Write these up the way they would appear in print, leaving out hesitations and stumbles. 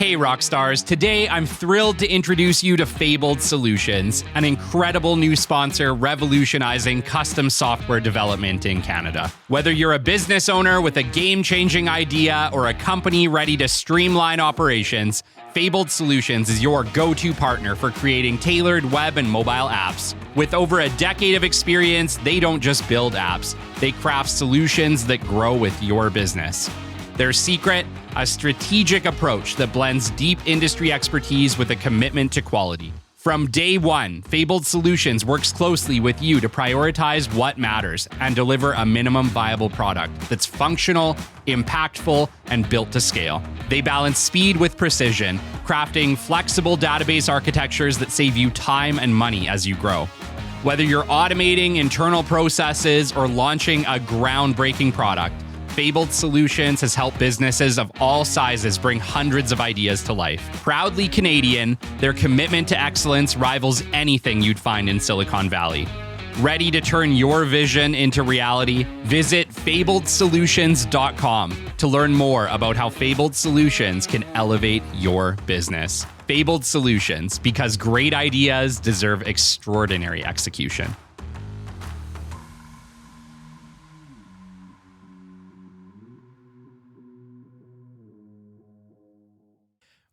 Hey rock stars, today I'm thrilled to introduce you to Fabled Solutions, an incredible new sponsor revolutionizing custom software development in Canada. Whether you're a business owner with a game-changing idea or a company ready to streamline operations, Fabled Solutions is your go-to partner for creating tailored web and mobile apps. With over a decade of experience, they don't just build apps, they craft solutions that grow with your business. Their secret? A strategic approach that blends deep industry expertise with a commitment to quality. From day one, Fabled Solutions works closely with you to prioritize what matters and deliver a minimum viable product that's functional, impactful, and built to scale. They balance speed with precision, crafting flexible database architectures that save you time and money as you grow. Whether you're automating internal processes or launching a groundbreaking product, Fabled Solutions has helped businesses of all sizes bring hundreds of ideas to life. Proudly Canadian, their commitment to excellence rivals anything you'd find in Silicon Valley. Ready to turn your vision into reality? Visit fabledsolutions.com to learn more about how Fabled Solutions can elevate your business. Fabled Solutions, because great ideas deserve extraordinary execution.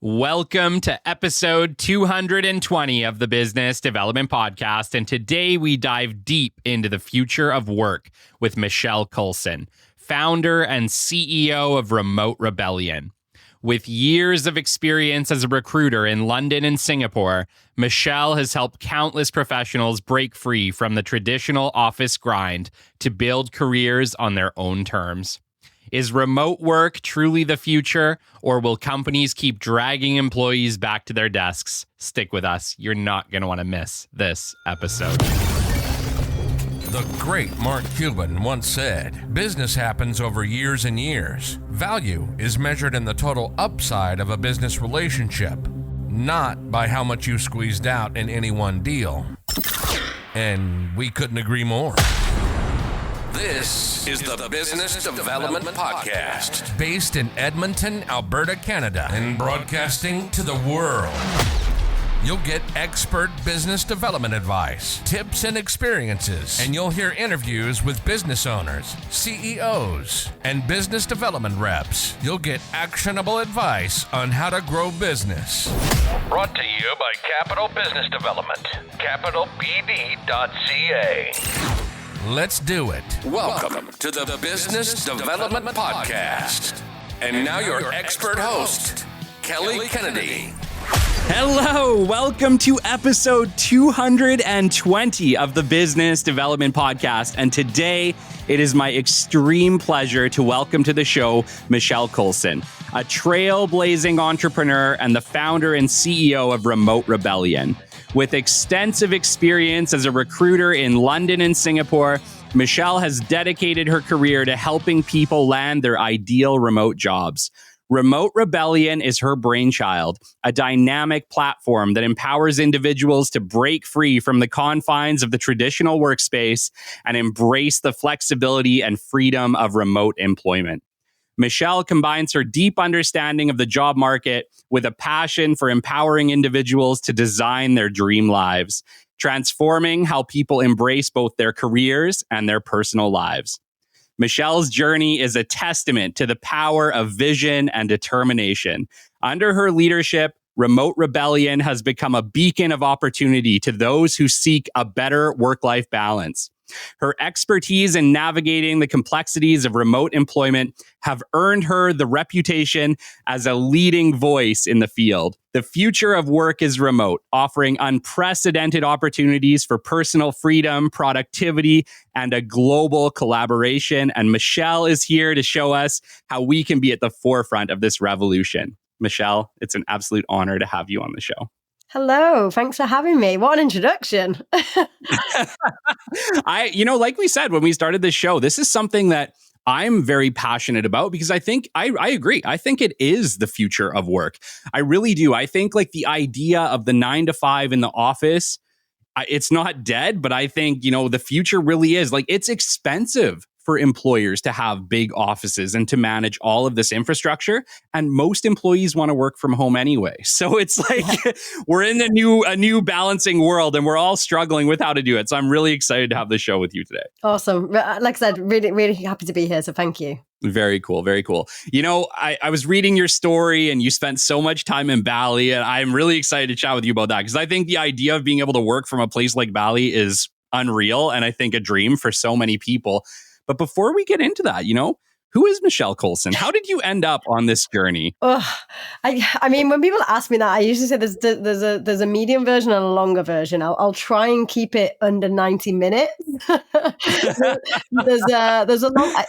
Welcome to episode 220 of the Business Development Podcast, and today we dive deep into the future of work with Michelle Coulson, founder and CEO of Remote Rebellion. With years of experience as a recruiter in London and Singapore, Michelle has helped countless professionals break free from the traditional office grind to build careers on their own terms. Is remote work truly the future, or will companies keep dragging employees back to their desks? Stick with us. You're not going to want to miss this episode. The great Mark Cuban once said, "Business happens over years and years. Value is measured in the total upside of a business relationship, not by how much you squeezed out in any one deal." And we couldn't agree more. This is the Business Development Podcast, based in Edmonton, Alberta, Canada, and broadcasting to the world. You'll get expert business development advice, tips and experiences, and you'll hear interviews with business owners, CEOs, and business development reps. You'll get actionable advice on how to grow business. Brought to you by Capital Business Development, capitalbd.ca. Let's do it. Welcome to the Business Development Podcast. And now your expert host, Kelly Kennedy. Hello, welcome to episode 220 of the Business Development Podcast. And today, it is my extreme pleasure to welcome to the show Michelle Coulson, a trailblazing entrepreneur and the founder and CEO of Remote Rebellion. With extensive experience as a recruiter in London and Singapore, Michelle has dedicated her career to helping people land their ideal remote jobs. Remote Rebellion is her brainchild, a dynamic platform that empowers individuals to break free from the confines of the traditional workspace and embrace the flexibility and freedom of remote employment. Michelle combines her deep understanding of the job market with a passion for empowering individuals to design their dream lives, transforming how people embrace both their careers and their personal lives. Michelle's journey is a testament to the power of vision and determination. Under her leadership, Remote Rebellion has become a beacon of opportunity to those who seek a better work-life balance. Her expertise in navigating the complexities of remote employment have earned her the reputation as a leading voice in the field. The future of work is remote, offering unprecedented opportunities for personal freedom, productivity, and a global collaboration. And Michelle is here to show us how we can be at the forefront of this revolution. Michelle, it's an absolute honor to have you on the show. Hello, thanks for having me. What an introduction. Like we said when we started this show, this is something that I'm very passionate about because I think I agree. I think it is the future of work. I really do. I think like the idea of the 9 to 5 in the office, it's not dead, but I think, the future really is like it's expensive for employers to have big offices and to manage all of this infrastructure. And most employees want to work from home anyway. So it's like we're in a new balancing world, and we're all struggling with how to do it. So I'm really excited to have this show with you today. Awesome. Like I said, really, really happy to be here. So thank you. Very cool. Very cool. You know, I was reading your story and you spent so much time in Bali, and I'm really excited to chat with you about that because I think the idea of being able to work from a place like Bali is unreal and I think a dream for so many people. But before we get into that, you know, who is Michelle Coulson? How did you end up on this journey? I mean, when people ask me that, I usually say there's a medium version and a longer version. I'll try and keep it under 90 minutes. there's a long.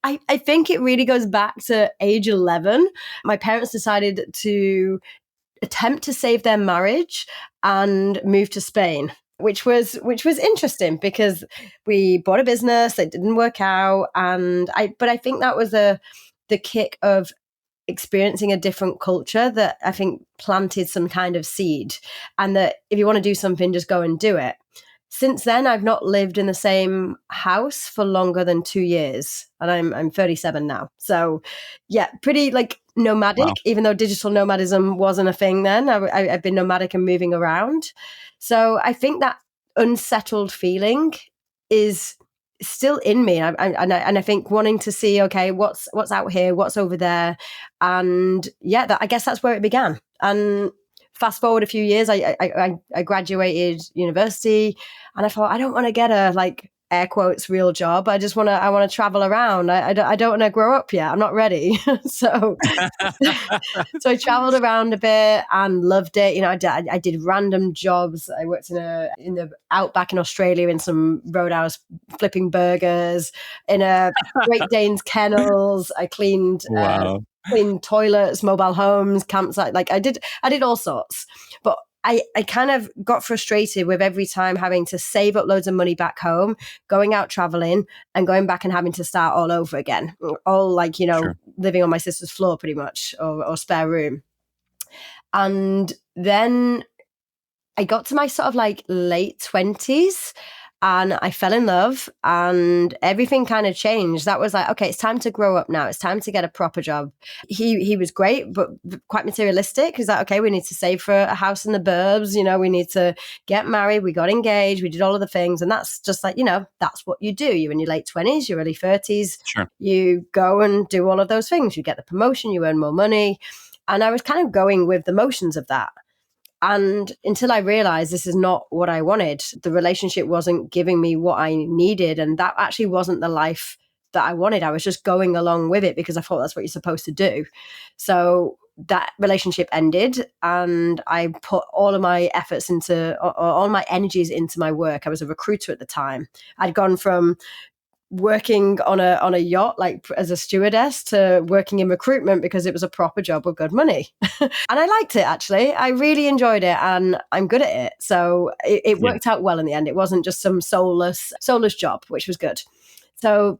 I think it really goes back to age 11. My parents decided to attempt to save their marriage and move to Spain, which was interesting because we bought a business, it didn't work out, but I think that was the kick of experiencing a different culture that I think planted some kind of seed, and that if you want to do something, just go and do it. Since then, I've not lived in the same house for longer than 2 years, and I'm 37 now. So, yeah, pretty like nomadic. Wow. Even though digital nomadism wasn't a thing then, I've been nomadic and moving around. So I think that unsettled feeling is still in me, and I think wanting to see, okay, what's out here, what's over there, and yeah, I guess that's where it began. And fast forward a few years, I graduated university, and I thought, I don't want to get a like air quotes real job. I want to travel around. I don't want to grow up yet. I'm not ready. So I traveled around a bit and loved it. You know, I did random jobs. I worked in the outback in Australia in some roadhouse flipping burgers, in a Great Danes kennels. I cleaned. Wow. Clean toilets, mobile homes, campsite. Like I did all sorts. But I kind of got frustrated with every time having to save up loads of money back home, going out traveling and going back and having to start all over again. All like, you know, sure, living on my sister's floor pretty much, or spare room. And then I got to my sort of like late 20s, and I fell in love, and everything kind of changed. That was like, okay, it's time to grow up now. It's time to get a proper job. He was great, but quite materialistic. He's like, okay, we need to save for a house in the burbs. You know, we need to get married. We got engaged. We did all of the things. And that's just like, you know, that's what you do. You're in your late 20s, your early 30s. Sure. You go and do all of those things. You get the promotion, you earn more money. And I was kind of going with the motions of that. And until I realized this is not what I wanted, the relationship wasn't giving me what I needed. And that actually wasn't the life that I wanted. I was just going along with it because I thought that's what you're supposed to do. So that relationship ended, and I put all of my efforts into, or all my energies into my work. I was a recruiter at the time. I'd gone from working on a yacht, like as a stewardess, to working in recruitment because it was a proper job with good money. And I liked it, actually. I really enjoyed it, and I'm good at it. So it worked out well in the end. It wasn't just some soulless job, which was good. So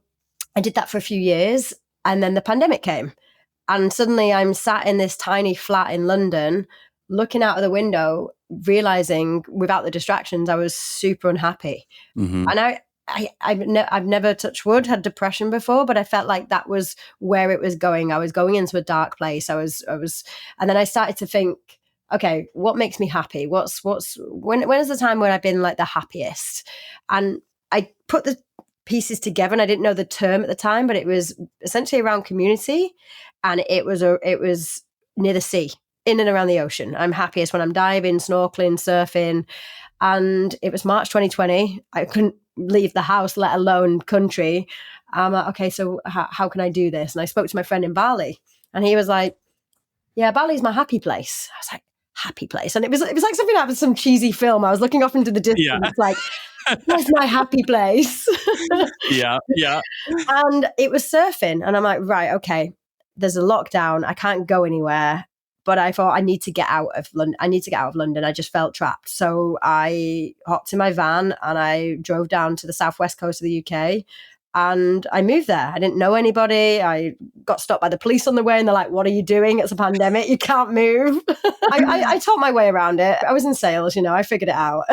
I did that for a few years, and then the pandemic came. And suddenly I'm sat in this tiny flat in London, looking out of the window, realizing without the distractions, I was super unhappy. Mm-hmm. And I've never, touched wood, had depression before, but I felt like that was where it was going. I was going into a dark place. I was, and then I started to think, okay, what makes me happy? When is the time when I've been like the happiest? And I put the pieces together, and I didn't know the term at the time, but it was essentially around community, and it was near the sea, in and around the ocean. I'm happiest when I'm diving, snorkeling, surfing. And it was March 2020. I couldn't leave the house, let alone country. I'm like, okay, so how can I do this? And I spoke to my friend in Bali, and he was like, yeah, Bali's my happy place. I was like, happy place? And it was like something out of some cheesy film. I was looking off into the distance, like, where's my happy place? Yeah. And it was surfing. And I'm like, right, okay, there's a lockdown. I can't go anywhere. But I thought I need to get out of London. I just felt trapped. So I hopped in my van and I drove down to the southwest coast of the UK. And I moved there. I didn't know anybody. I got stopped by the police on the way and they're like, what are you doing? It's a pandemic. You can't move. I taught my way around it. I was in sales, I figured it out.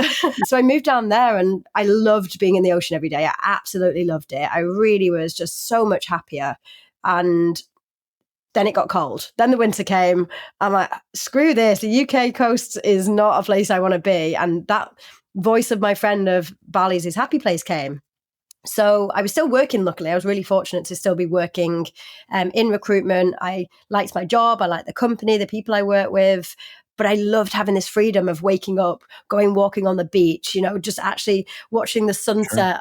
So I moved down there and I loved being in the ocean every day. I absolutely loved it. I really was just so much happier. And then it got cold. Then the winter came. I'm like, screw this. The UK coast is not a place I want to be. And that voice of my friend of Bali's His Happy Place came. So I was still working, luckily. I was really fortunate to still be working in recruitment. I liked my job. I liked the company, the people I work with. But I loved having this freedom of waking up, going walking on the beach, just actually watching the sunset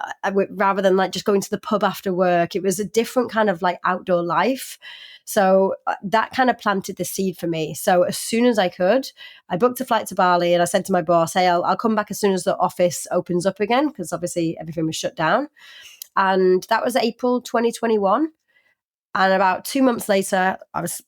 rather than like just going to the pub after work. It was a different kind of like outdoor life. So that kind of planted the seed for me. So as soon as I could, I booked a flight to Bali and I said to my boss, hey, I'll come back as soon as the office opens up again, because obviously everything was shut down. And that was April 2021. And about 2 months later, I was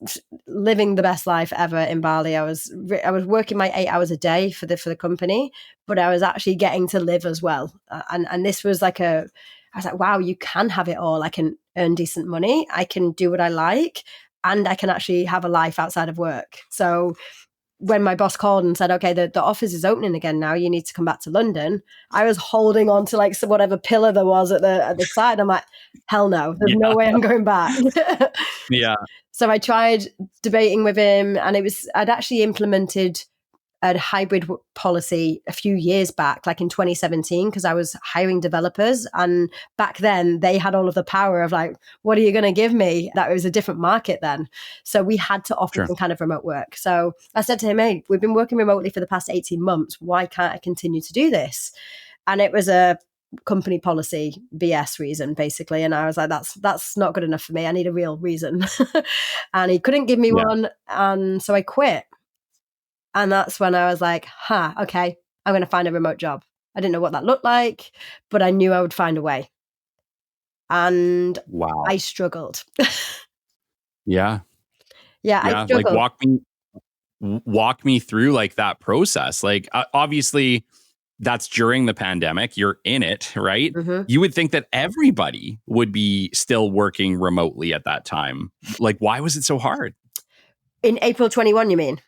living the best life ever in Bali. I was working my 8 hours a day for the company, but I was actually getting to live as well. And this was like I was like, wow, you can have it all. I can earn decent money. I can do what I like, and I can actually have a life outside of work. So when my boss called and said, okay, the office is opening again now, you need to come back to London, I was holding on to like whatever pillar there was at the side. I'm like, hell no, there's no way I'm going back. Yeah. So I tried debating with him, and I'd actually implemented a hybrid policy a few years back, like in 2017, because I was hiring developers. And back then they had all of the power of like, what are you going to give me? That was a different market then. So we had to offer some kind of remote work. So I said to him, hey, we've been working remotely for the past 18 months. Why can't I continue to do this? And it was a company policy BS reason, basically. And I was like, that's not good enough for me. I need a real reason. And he couldn't give me one. And so I quit. And that's when I was like, okay, I'm going to find a remote job. I didn't know what that looked like, but I knew I would find a way. And I struggled. Yeah. I struggled. Like walk me through like that process. Like obviously that's during the pandemic. You're in it, right? Mm-hmm. You would think that everybody would be still working remotely at that time. Like, why was it so hard? In April 21, you mean?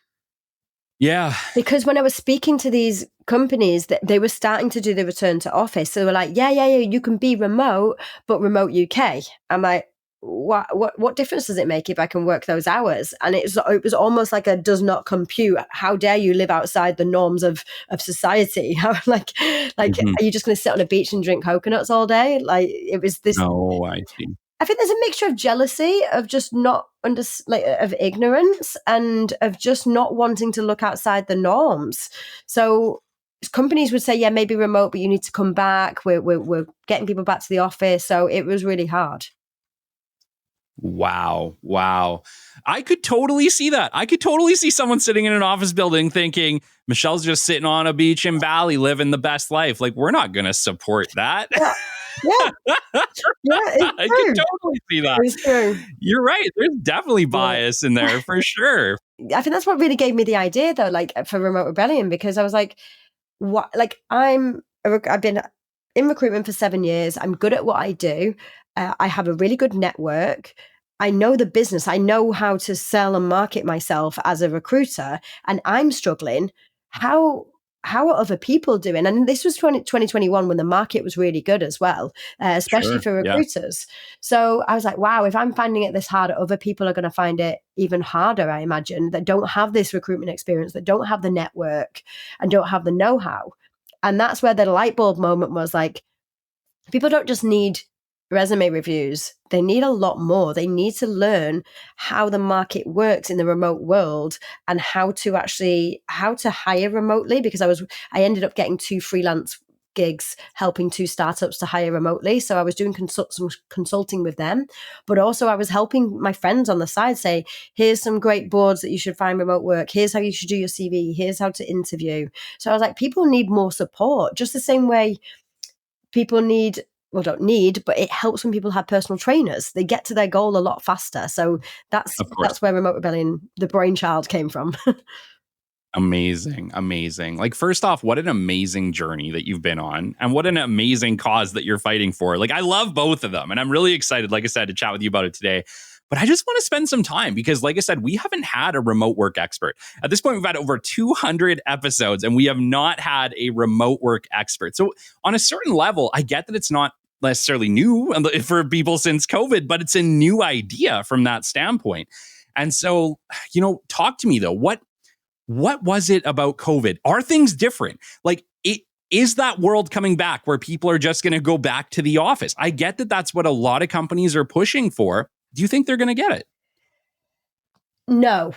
Yeah. Because when I was speaking to these companies, that they were starting to do the return to office. So they were like, yeah, you can be remote, but remote UK. I'm like, what difference does it make if I can work those hours? And it was almost like a does not compute. How dare you live outside the norms of society? like mm-hmm. Are you just going to sit on a beach and drink coconuts all day? Like it was this. Oh, I see. I think there's a mixture of jealousy, of just not of ignorance, and of just not wanting to look outside the norms. So companies would say, yeah, maybe remote, but you need to come back. We're getting people back to the office. So it was really hard. Wow. I could totally see that. I could totally see someone sitting in an office building thinking, Michelle's just sitting on a beach in Bali living the best life. Like, we're not going to support that. Yeah, I can totally see that. It's true. You're right. There's definitely bias in there for sure. I think that's what really gave me the idea, though, like for Remote Rebellion, because I was like, what? Like I've been in recruitment for 7 years. I'm good at what I do. I have a really good network. I know the business. I know how to sell and market myself as a recruiter, and I'm struggling. How are other people doing? And this was 2021 when the market was really good as well, especially for recruiters. Yeah. So I was like, wow, if I'm finding it this hard, other people are going to find it even harder, I imagine, that don't have this recruitment experience, that don't have the network and don't have the know-how. And that's where the light bulb moment was like, people don't just need resume reviews. They need a lot more. They need to learn how the market works in the remote world and how to hire remotely, because I ended up getting 2 freelance gigs helping 2 startups to hire remotely. So I was doing some consulting with them, but also I was helping my friends on the side say, here's some great boards that you should find remote work. Here's how you should do your CV. Here's how to interview. So I was like, people need more support, just the same way people don't need, but it helps when people have personal trainers. They get to their goal a lot faster. So that's where Remote Rebellion, the brainchild, came from. Amazing. Amazing. Like, first off, what an amazing journey that you've been on, and what an amazing cause that you're fighting for. Like, I love both of them, and I'm really excited, like I said, to chat with you about it today. But I just want to spend some time because, like I said, we haven't had a remote work expert. At this point, we've had over 200 episodes and we have not had a remote work expert. So on a certain level, I get that it's not necessarily new for people since COVID, but it's a new idea from that standpoint. And so, talk to me though. What was it about COVID? Are things different? Like, is that world coming back where people are just going to go back to the office? I get that that's what a lot of companies are pushing for. Do you think they're going to get it? No,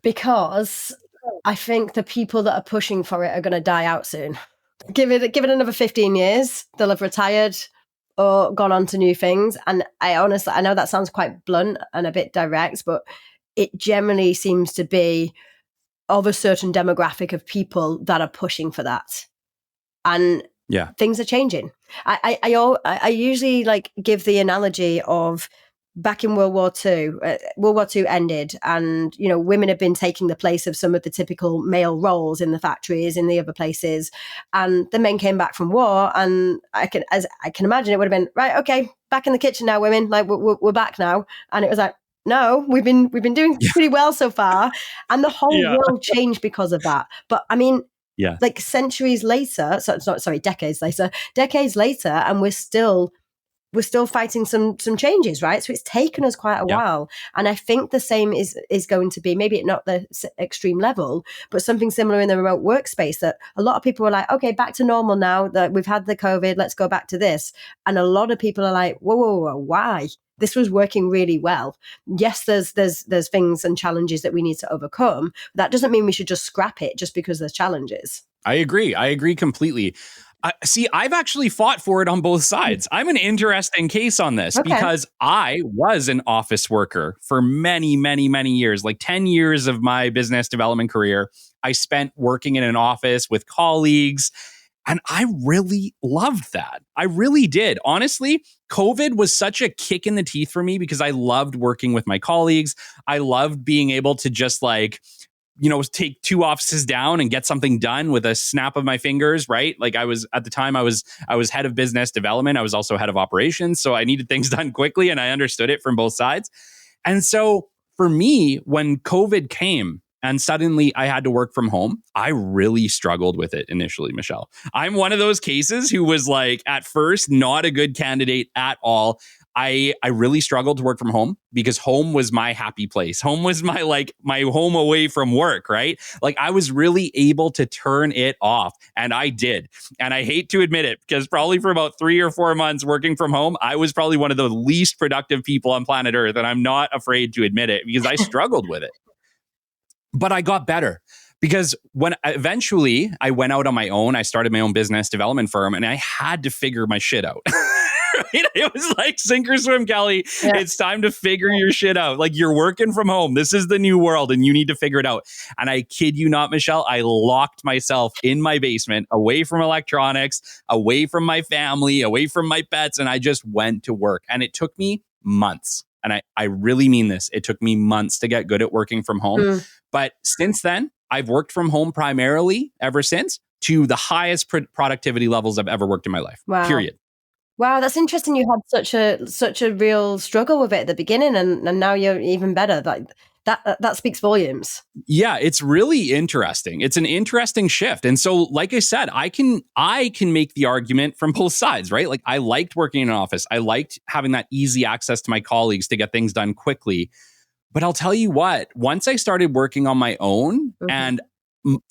because I think the people that are pushing for it are going to die out soon. Give it another 15 years, they'll have retired or gone on to new things. And I know that sounds quite blunt and a bit direct, but it generally seems to be of a certain demographic of people that are pushing for that. And things are changing. I usually give the analogy of back in World War II. World War II ended, and women had been taking the place of some of the typical male roles in the factories, in the other places, and the men came back from war. And I can imagine, it would have been right. Okay, back in the kitchen now, women. Like we're back now, and it was like, no, we've been doing pretty well so far, and the whole world changed because of that. But I mean. Yeah. Like decades later, and we're still fighting some changes, right? So it's taken us quite a while. And I think the same is going to be, maybe not the extreme level, but something similar in the remote workspace, that a lot of people are like, okay, back to normal now that we've had the COVID, let's go back to this. And a lot of people are like, whoa, why? This was working really well. Yes, there's things and challenges that we need to overcome. That doesn't mean we should just scrap it just because there's challenges. I agree completely. See, I've actually fought for it on both sides. I'm an interesting case on this because I was an office worker for many, many, many years, like 10 years of my business development career. I spent working in an office with colleagues. And I really loved that. I really did. Honestly, COVID was such a kick in the teeth for me because I loved working with my colleagues. I loved being able to just take two offices down and get something done with a snap of my fingers, right? Like I was head of business development. I was also head of operations. So I needed things done quickly and I understood it from both sides. And so for me, when COVID came, and suddenly I had to work from home, I really struggled with it initially, Michelle. I'm one of those cases who was like, at first, not a good candidate at all. I really struggled to work from home because home was my happy place. Home was my home away from work, right? Like I was really able to turn it off, and I did. And I hate to admit it because probably for about 3 or 4 months working from home, I was probably one of the least productive people on planet Earth. And I'm not afraid to admit it because I struggled with it. But I got better because when eventually I went out on my own, I started my own business development firm and I had to figure my shit out. Right? It was like sink or swim, Kelly. Yeah. It's time to figure your shit out. Like you're working from home. This is the new world and you need to figure it out. And I kid you not, Michelle, I locked myself in my basement, away from electronics, away from my family, away from my pets. And I just went to work. And it took me months. And I really mean this. It took me months to get good at working from home. But since then, I've worked from home primarily ever since to the highest productivity levels I've ever worked in my life. Wow. Period. Wow, that's interesting. You had such a real struggle with it at the beginning, and now you're even better. That speaks volumes. Yeah, it's really interesting. It's an interesting shift. And so, like I said, I can make the argument from both sides, right? Like I liked working in an office. I liked having that easy access to my colleagues to get things done quickly. But I'll tell you what, once I started working on my own and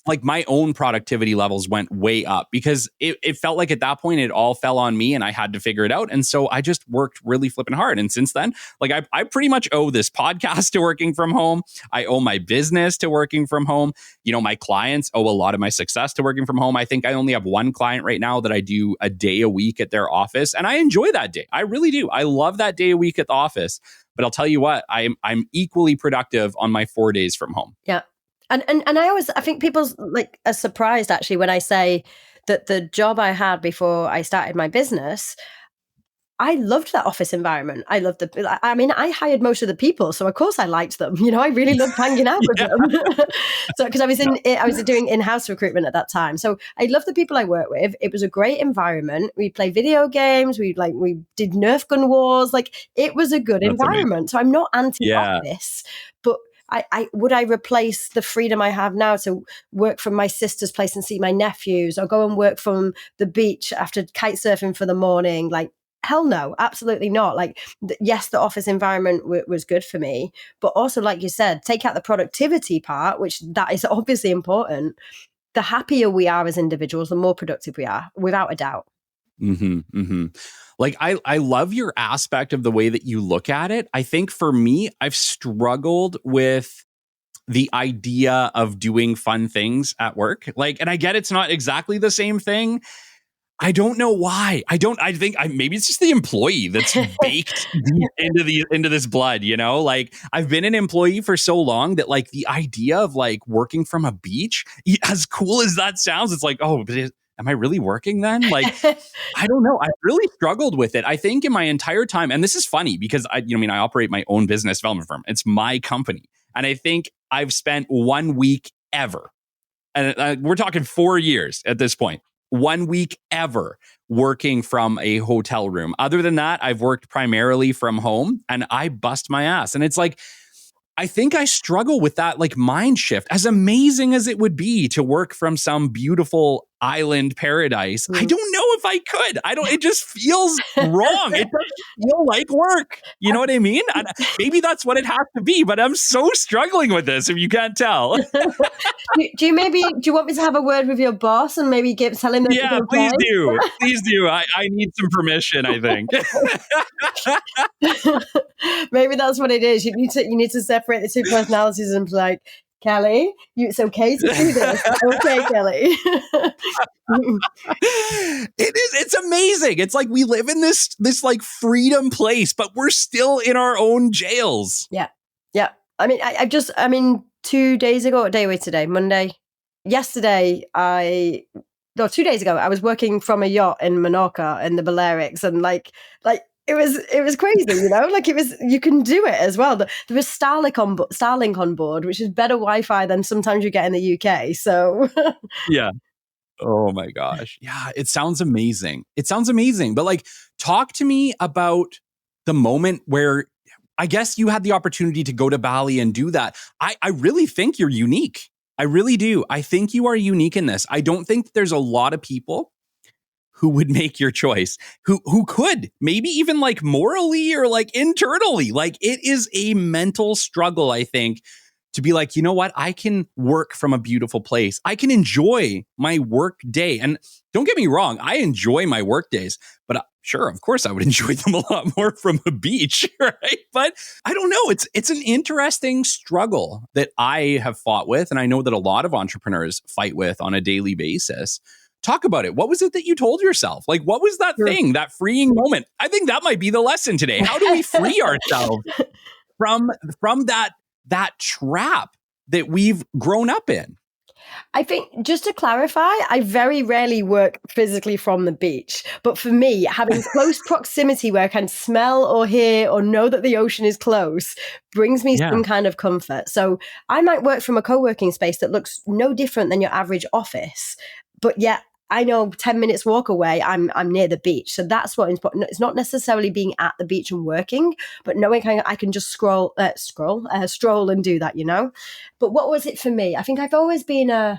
like my own productivity levels went way up because it felt like at that point it all fell on me and I had to figure it out. And so I just worked really flipping hard. And since then, like I pretty much owe this podcast to working from home. I owe my business to working from home. You know, my clients owe a lot of my success to working from home. I think I only have one client right now that I do a day a week at their office. And I enjoy that day. I really do. I love that day a week at the office. But I'll tell you what, I'm equally productive on my 4 days from home. Yeah. And I think people are surprised actually when I say that the job I had before I started my business, I loved that office environment. I loved I hired most of the people, so of course I liked them. I really loved hanging out with them. So, because I was doing in-house recruitment at that time. So I loved the people I worked with. It was a great environment. We played video games. We did Nerf gun wars. Like, it was a good That's amazing. environment. So I'm not anti-office, but would I replace the freedom I have now to work from my sister's place and see my nephews, or go and work from the beach after kite surfing for the morning? Like, hell no, absolutely not. Like, yes, the office environment was good for me, but also, like you said, take out the productivity part, which that is obviously important. The happier we are as individuals, the more productive we are, without a doubt. Mm-hmm, mm-hmm. Like, I love your aspect of the way that you look at it. I think for me, I've struggled with the idea of doing fun things at work. Like, and I get it's not exactly the same thing. I don't know why. I think maybe it's just the employee that's baked deep into this blood, Like, I've been an employee for so long that, like, the idea of, like, working from a beach, as cool as that sounds, it's like, oh, but am I really working then? Like, I don't know. I've really struggled with it. I think in my entire time, and this is funny because I operate my own business development firm. It's my company. And I think I've spent 1 week ever, and we're talking 4 years at this point, 1 week ever working from a hotel room. Other than that, I've worked primarily from home, and I bust my ass. And it's like, I think I struggle with that, like, mind shift. As amazing as it would be to work from some beautiful island paradise, I don't know if I could. It just feels wrong. It doesn't feel like work. You know what I mean? And maybe that's what it has to be, but I'm so struggling with this, if you can't tell. Do you want me to have a word with your boss and maybe tell him that? Yeah, please do. Please do. I need some permission, I think. Maybe that's what it is. You need to separate the two personalities and be like, Kelly, it's okay to do this. Okay, Kelly. It's amazing. It's like we live in this like freedom place, but we're still in our own jails. Yeah. Yeah. I mean, 2 days ago, what day are we today? Monday. Yesterday, 2 days ago, I was working from a yacht in Menorca in the Balearics, and like it was crazy, like you can do it as well. There was Starlink on board, which is better Wi-Fi than sometimes you get in the UK. So yeah. Oh my gosh. Yeah. It sounds amazing. But, like, talk to me about the moment where I guess you had the opportunity to go to Bali and do that. I really think you're unique. I really do. I think you are unique in this. I don't think there's a lot of people who would make your choice, who could, maybe even, like, morally or, like, internally. Like, it is a mental struggle, I think, to be like, you know what? I can work from a beautiful place. I can enjoy my work day. And don't get me wrong, I enjoy my work days, but sure, of course, I would enjoy them a lot more from a beach, right? But I don't know. It's an interesting struggle that I have fought with, and I know that a lot of entrepreneurs fight with on a daily basis. Talk about it. What was it that you told yourself? Like, what was that thing, that freeing moment? I think that might be the lesson today. How do we free ourselves from that trap that we've grown up in? I think, just to clarify, I very rarely work physically from the beach. But for me, having close proximity where I can smell or hear or know that the ocean is close brings me some kind of comfort. So I might work from a co-working space that looks no different than your average office, but yet I know 10 minutes walk away, I'm near the beach. So that's what important. It's not necessarily being at the beach and working, but knowing I can just stroll and do that, But what was it for me? I think I've always been I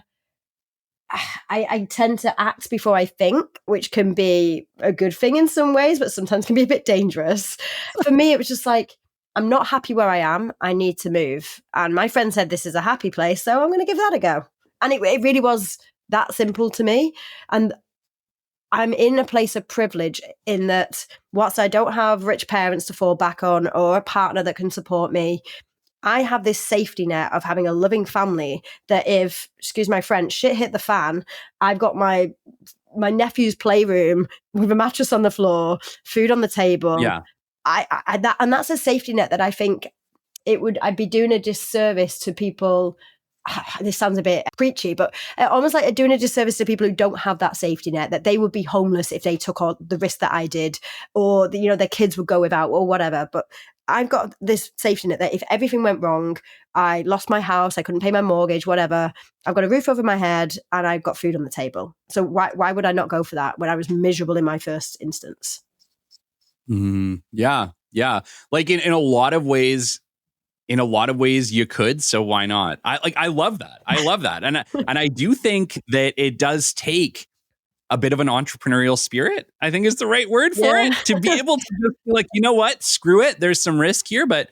tend to act before I think, which can be a good thing in some ways, but sometimes can be a bit dangerous. For me, it was just like, I'm not happy where I am. I need to move. And my friend said, this is a happy place, so I'm going to give that a go. And it really was that simple to me. And I'm in a place of privilege in that whilst I don't have rich parents to fall back on or a partner that can support me, I have this safety net of having a loving family that if, excuse my French, shit hit the fan, I've got my nephew's playroom with a mattress on the floor, food on the table. Yeah. And that's a safety net that I think I'd be doing a disservice to people this sounds a bit preachy, but almost like doing a disservice to people who don't have that safety net, that they would be homeless if they took on the risk that I did, or their kids would go without or whatever. But I've got this safety net that if everything went wrong, I lost my house, I couldn't pay my mortgage, whatever, I've got a roof over my head and I've got food on the table. So why would I not go for that when I was miserable in my first instance? Yeah. Like in a lot of ways, you could. So why not? I love that. And I do think that it does take a bit of an entrepreneurial spirit, I think is the right word for it, to be able to just be like, you know what, screw it. There's some risk here, but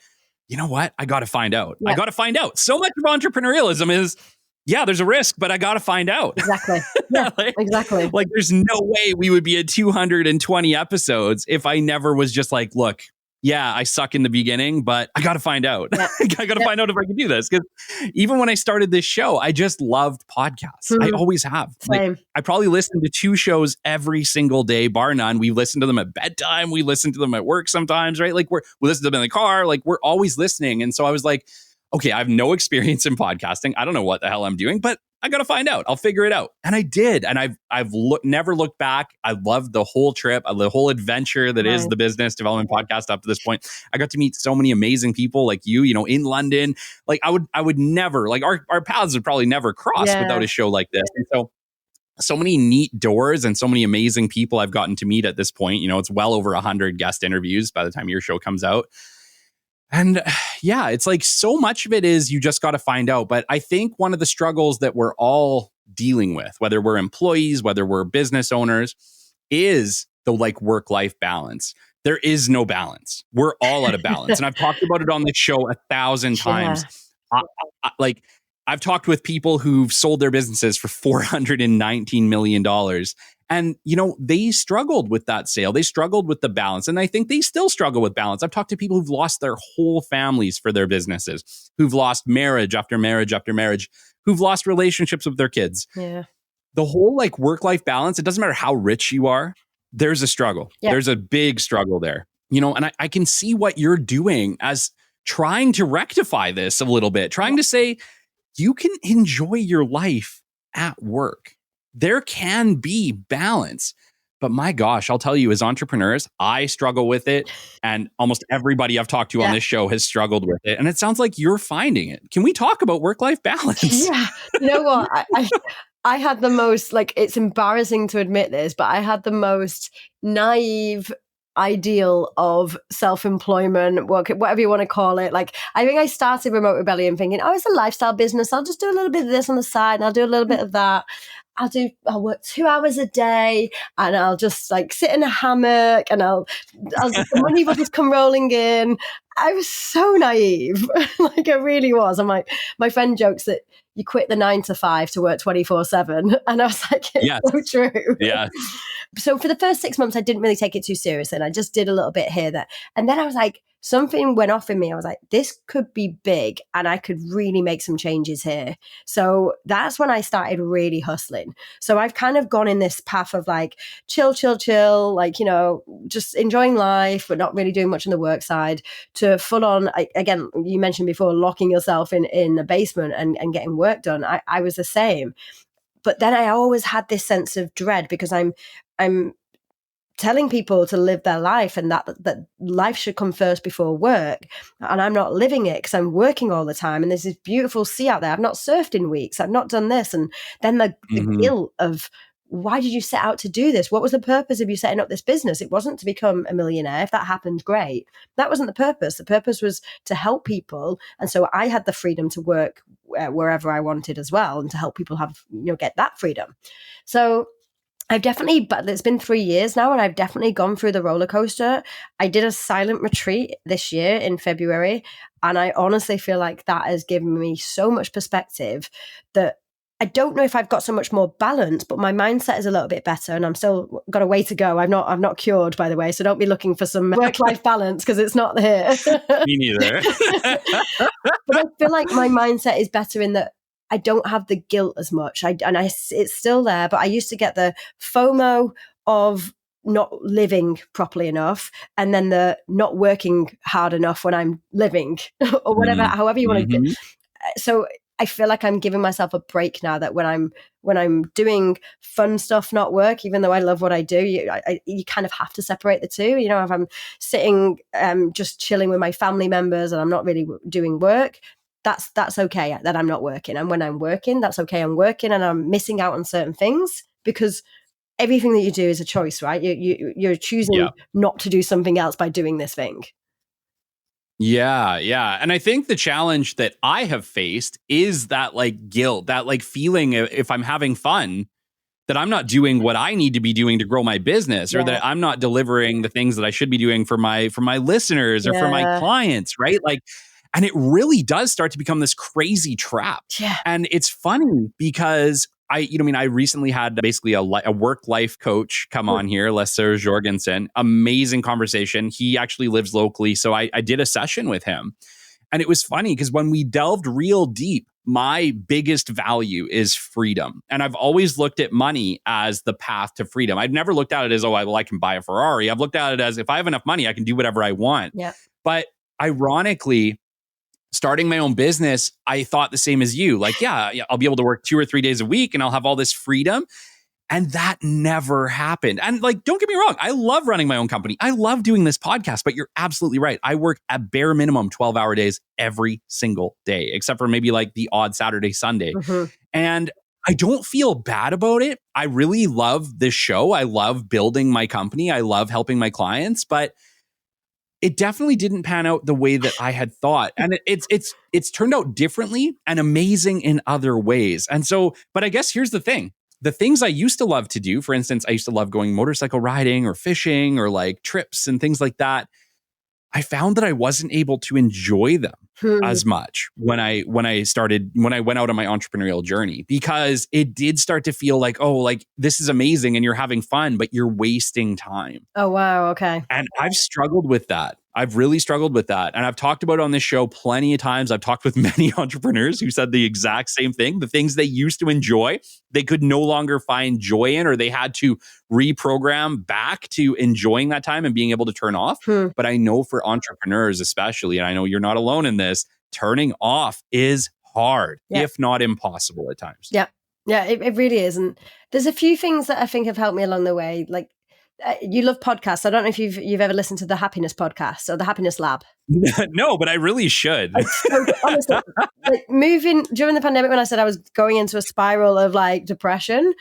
you know what? I got to find out. I got to find out. So much of entrepreneurialism is, there's a risk, but I got to find out. Exactly. Yeah, exactly. Like there's no way we would be at 220 episodes if I never was just like, look, I suck in the beginning, but I got to find out. I got to find out if I can do this. Because even when I started this show, I just loved podcasts. I always have. Like, I probably listen to 2 shows every single day, bar none. We listen to them at bedtime. We listen to them at work sometimes, right? Like we listen to them in the car. Like we're always listening. And so I was like, okay, I have no experience in podcasting. I don't know what the hell I'm doing, but I got to find out. I'll figure it out. And I did. And I've never looked back. I loved the whole trip, the whole adventure that is the Business Development Podcast up to this point. I got to meet so many amazing people like you, in London. Like I would never, like our paths would probably never cross without a show like this. And so many neat doors and so many amazing people I've gotten to meet at this point. It's well over 100 guest interviews by the time your show comes out. And it's like so much of it is you just got to find out. But I think one of the struggles that we're all dealing with, whether we're employees, whether we're business owners, is the like work-life balance. There is no balance. We're all out of balance. And I've talked about it on the show 1,000 times. I've talked with people who've sold their businesses for $419 million. And, they struggled with that sale. They struggled with the balance. And I think they still struggle with balance. I've talked to people who've lost their whole families for their businesses, who've lost marriage after marriage after marriage, who've lost relationships with their kids. Yeah. The whole like work-life balance, it doesn't matter how rich you are, there's a struggle. Yeah. There's a big struggle there. And I can see what you're doing as trying to rectify this a little bit, trying to say, you can enjoy your life at work. There can be balance. But my gosh, I'll tell you, as entrepreneurs, I struggle with it. And almost everybody I've talked to on this show has struggled with it. And it sounds like you're finding it. Can we talk about work-life balance? Yeah. You know what? I had the most, it's embarrassing to admit this, but I had the most naive ideal of self-employment, work, whatever you want to call it. Like, I think I started Remote Rebellion thinking, it's a lifestyle business. I'll just do a little bit of this on the side and I'll do a little bit of that. I'll work 2 hours a day and I'll just sit in a hammock and the money will just come rolling in. I was so naive. I really was. I'm like, my friend jokes that you quit the 9 to 5 to work 24/7. And I was like, it's so true. Yeah. So for the first 6 months, I didn't really take it too seriously. And I just did a little bit here, there. And then I was like, something went off in me. I was like, this could be big and I could really make some changes here. So that's when I started really hustling. So I've kind of gone in this path of chill, just enjoying life, but not really doing much on the work side, to full on, again, you mentioned before, locking yourself in a basement and getting work done. I was the same. But then I always had this sense of dread because I'm telling people to live their life and that life should come first before work. And I'm not living it because I'm working all the time. And there's this beautiful sea out there. I've not surfed in weeks. I've not done this. And then the guilt of, why did you set out to do this? What was the purpose of you setting up this business? It wasn't to become a millionaire. If that happened, great. That wasn't the purpose. The purpose was to help people. And so I had the freedom to work wherever I wanted as well, and to help people have, get that freedom. So but it's been 3 years now, and I've definitely gone through the roller coaster. I did a silent retreat this year in February, and I honestly feel like that has given me so much perspective that I don't know if I've got so much more balance, but my mindset is a little bit better, and I'm still got a way to go. I'm not cured, by the way, so don't be looking for some work-life balance because it's not here. Me neither. But I feel like my mindset is better in that I don't have the guilt as much. It's still there, but I used to get the FOMO of not living properly enough, and then the not working hard enough when I'm living, or whatever, however you want to do. So I feel like I'm giving myself a break now, that when I'm doing fun stuff, not work, even though I love what I do, you kind of have to separate the two. You know, if I'm sitting just chilling with my family members and I'm not really doing work, that's okay that I'm not working. And when I'm working, that's okay, I'm working, and I'm missing out on certain things, because everything that you do is a choice, right? You're choosing not to do something else by doing this thing. Yeah, yeah. And I think the challenge that I have faced is that like guilt, that like feeling if I'm having fun, that I'm not doing what I need to be doing to grow my business, or that I'm not delivering the things that I should be doing for my listeners or for my clients, right? Like, and it really does start to become this crazy trap. Yeah. And it's funny because I recently had basically a work life coach come on here, Lester Jorgensen. Amazing conversation. He actually lives locally, so I did a session with him. And it was funny because when we delved real deep, my biggest value is freedom. And I've always looked at money as the path to freedom. I've never looked at it as, I can buy a Ferrari. I've looked at it as, if I have enough money, I can do whatever I want. Yeah. But ironically, starting my own business, I thought the same as you. Like, yeah, I'll be able to work 2 or 3 days a week and I'll have all this freedom. And that never happened. And like, don't get me wrong, I love running my own company. I love doing this podcast, but you're absolutely right. I work at bare minimum 12-hour days every single day, except for maybe like the odd Saturday, Sunday. Mm-hmm. And I don't feel bad about it. I really love this show. I love building my company. I love helping my clients, but it definitely didn't pan out the way that I had thought. And it's turned out differently and amazing in other ways. And so, but I guess here's the thing. The things I used to love to do, for instance, I used to love going motorcycle riding or fishing or like trips and things like that. I found that I wasn't able to enjoy them as much when I went out on my entrepreneurial journey, because it did start to feel like, oh, like this is amazing and you're having fun, but you're wasting time. Oh, wow. Okay. And I've struggled with that. I've really struggled with that. And I've talked about it on this show plenty of times. I've talked with many entrepreneurs who said the exact same thing. The things they used to enjoy, they could no longer find joy in, or they had to reprogram back to enjoying that time and being able to turn off. But I know for entrepreneurs especially, and I know you're not alone in this, turning off is hard, if not impossible at times. Yeah. Yeah, it really is. And there's a few things that I think have helped me along the way. Like, you love podcasts. I don't know if you've ever listened to the Happiness Podcast or the Happiness Lab. No, but I really should. So, honestly, like moving during the pandemic, when I said I was going into a spiral of like depression,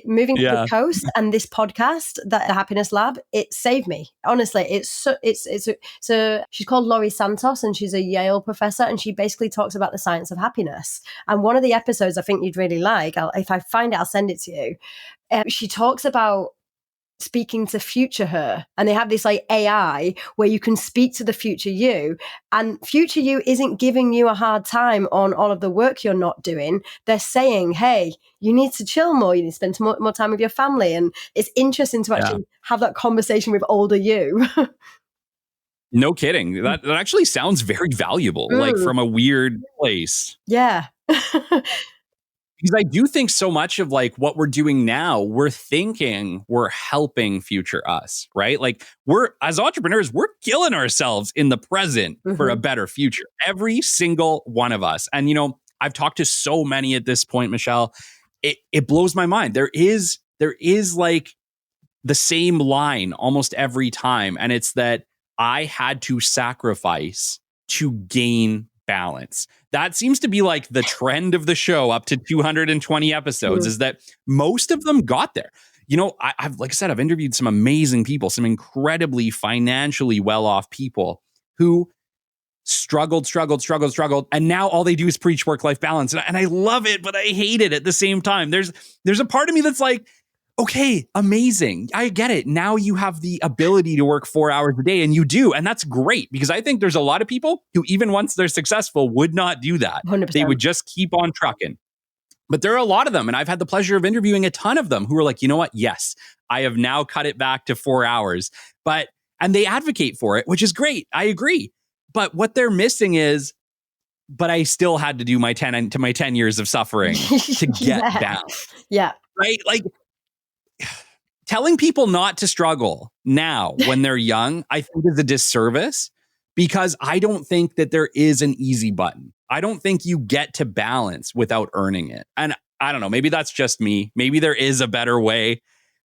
moving to the coast and this podcast, the Happiness Lab, it saved me. Honestly, she's called Laurie Santos, and she's a Yale professor, and she basically talks about the science of happiness. And one of the episodes I think you'd really like, if I find it, I'll send it to you. She talks about speaking to future her, and they have this like AI where you can speak to the future you, and future you isn't giving you a hard time on all of the work you're not doing. They're saying, hey, you need to chill more, you need to spend more time with your family. And it's interesting to actually have that conversation with older you. No kidding. That actually sounds very valuable, like from a weird place. Yeah. Because I do think so much of like what we're doing now, we're thinking we're helping future us, right? Like as entrepreneurs, we're killing ourselves in the present for a better future. Every single one of us. And, I've talked to so many at this point, Michelle, it blows my mind. There is like the same line almost every time. And it's that I had to sacrifice to gain balance. That seems to be like the trend of the show up to 220 episodes, is that most of them got there. I've, like I said, I've interviewed some amazing people, some incredibly financially well-off people who struggled. And now all they do is preach work-life balance. And I love it, but I hate it at the same time. There's a part of me that's like, okay, amazing. I get it. Now you have the ability to work 4 hours a day, and you do. And that's great, because I think there's a lot of people who, even once they're successful, would not do that. 100%. They would just keep on trucking. But there are a lot of them, and I've had the pleasure of interviewing a ton of them who are like, you know what? Yes, I have now cut it back to 4 hours. And they advocate for it, which is great. I agree. But what they're missing is, but I still had to do my 10 years of suffering to get down. Yeah. Right? Like, telling people not to struggle now when they're young, I think is a disservice, because I don't think that there is an easy button. I don't think you get to balance without earning it. And I don't know, maybe that's just me. Maybe there is a better way.